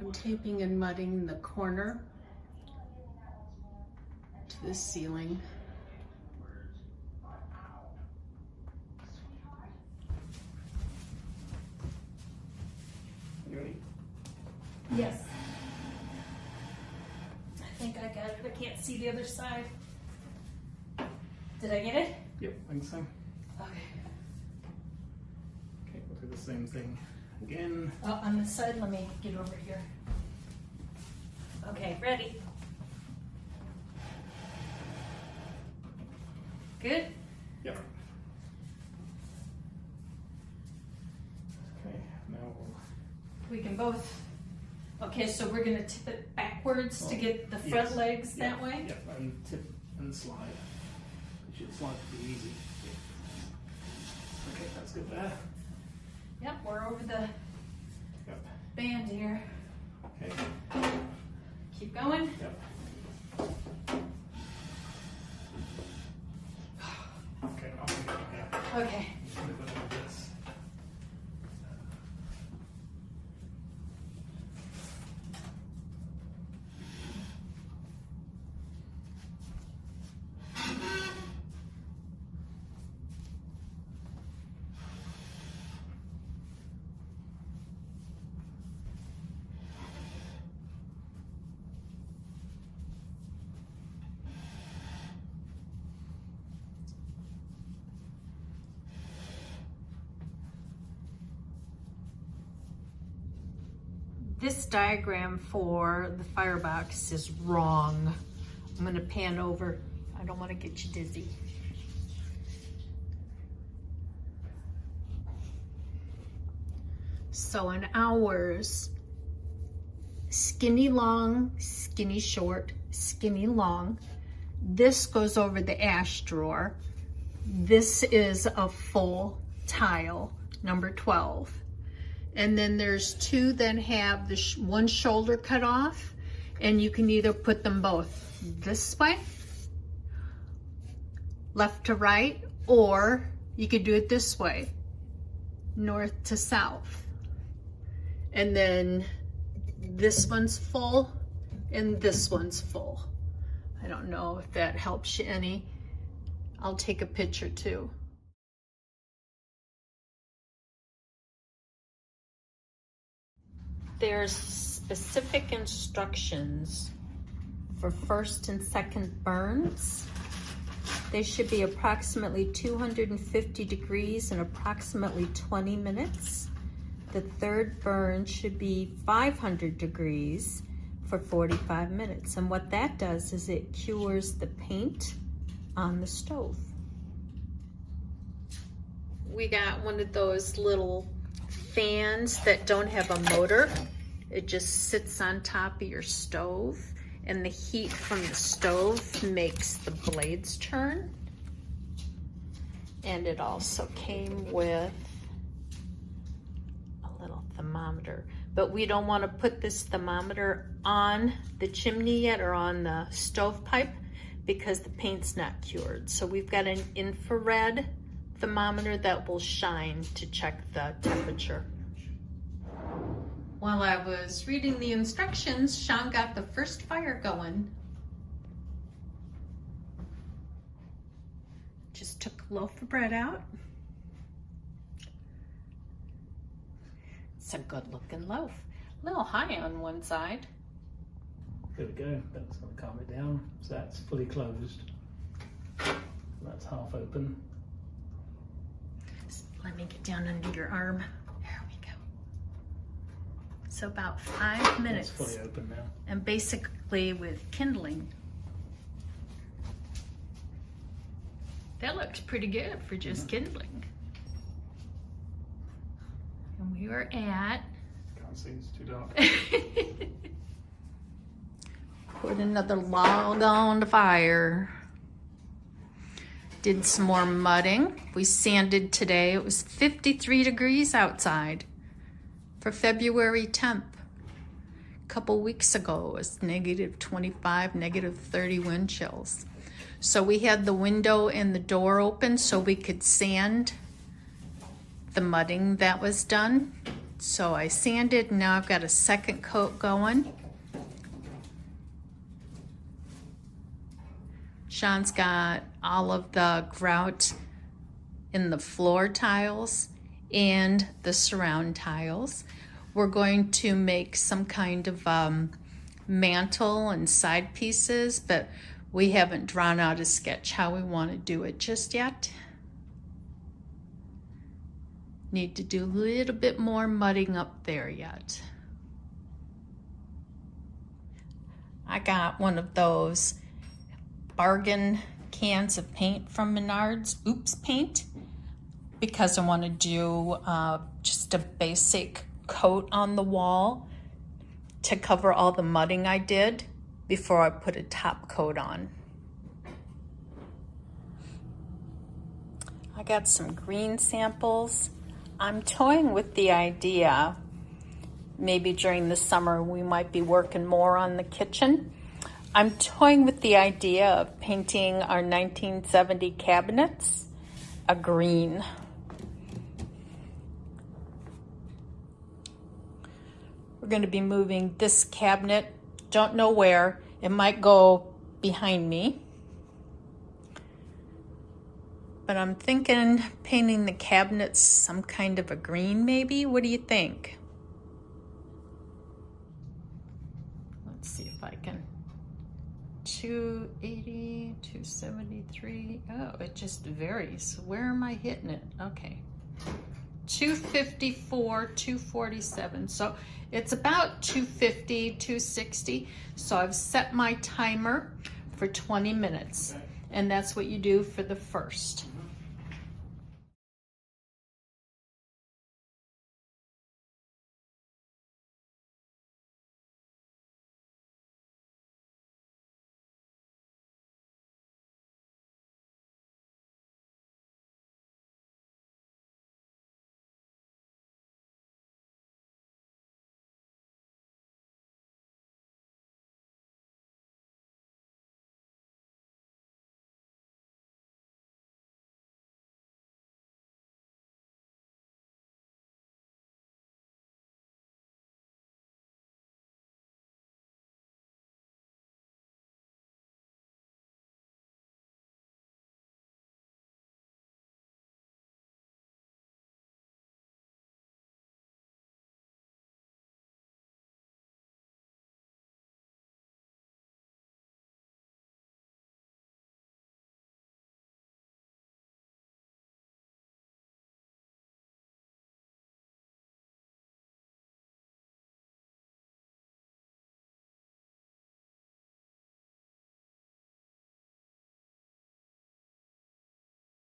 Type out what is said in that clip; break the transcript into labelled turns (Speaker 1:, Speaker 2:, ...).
Speaker 1: I'm taping and mudding the corner to the ceiling.
Speaker 2: You ready?
Speaker 1: Yes. I think I got it. I can't see the other side. Did I get it?
Speaker 2: Yep, I think so.
Speaker 1: Okay.
Speaker 2: Okay, we'll do the same thing again.
Speaker 1: Oh, on this side, let me get over here. Okay, ready? Good?
Speaker 2: Yep. Okay, now we'll...
Speaker 1: We can both. Okay, so we're gonna tip it backwards to get the front legs that way?
Speaker 2: Yep, and tip and slide. It should slide pretty easy. Okay, that's good there.
Speaker 1: Yep, we're over the
Speaker 2: Yep.
Speaker 1: band here.
Speaker 2: Okay.
Speaker 1: Keep going.
Speaker 2: Yep. Okay, I'll do it. Yeah.
Speaker 1: Okay.
Speaker 2: I'm gonna go like this.
Speaker 1: This diagram for the Firebox is wrong. I'm gonna pan over. I don't wanna get you dizzy. So in ours, skinny long, skinny short, skinny long. This goes over the ash drawer. This is a full tile, number 12. And then there's two that have the one shoulder cut off, and you can either put them both this way, left to right, or you could do it this way, north to south. And then this one's full and this one's full. I don't know if that helps you any. I'll take a picture too. There's specific instructions for first and second burns. They should be approximately 250 degrees in approximately 20 minutes. The third burn should be 500 degrees for 45 minutes. And what that does is it cures the paint on the stove. We got one of those little fans that don't have a motor. It just sits on top of your stove, and the heat from the stove makes the blades turn. And it also came with a little thermometer, but we don't want to put this thermometer on the chimney yet or on the stovepipe because the paint's not cured. So we've got an infrared thermometer that will shine to check the temperature. While I was reading the instructions, Sean got the first fire going. Just took a loaf of bread out. It's a good looking loaf. A little high on one side.
Speaker 2: There we go, that's going to calm it down. So that's fully closed. That's half open.
Speaker 1: Let me get down under your arm. There we go. So about 5 minutes.
Speaker 2: It's fully open now.
Speaker 1: And basically with kindling. That looks pretty good for just kindling. And we are at...
Speaker 2: Can't see, it's too dark.
Speaker 1: Put another log on the fire. Did some more mudding. We sanded today. It was 53 degrees outside for February 10th. A couple weeks ago, it was negative 25, negative 30 wind chills. So we had the window and the door open so we could sand the mudding that was done. So I sanded, now I've got a second coat going. Sean's got all of the grout in the floor tiles and the surround tiles. We're going to make some kind of mantle and side pieces, but we haven't drawn out a sketch how we want to do it just yet. Need to do a little bit more mudding up there yet. I got one of those bargain cans of paint from Menards, Oops Paint, because I want to do just a basic coat on the wall to cover all the mudding I did before I put a top coat on. I got some green samples. I'm toying with the idea, maybe during the summer we might be working more on the kitchen. I'm toying with the idea of painting our 1970 cabinets a green. We're going to be moving this cabinet, don't know where. It might go behind me. But I'm thinking painting the cabinets some kind of a green maybe. What do you think? Let's see if I can. 280, 273. Oh, it just varies. Where am I hitting it? Okay. 254, 247. So it's about 250, 260. So I've set my timer for 20 minutes. And that's what you do for the first.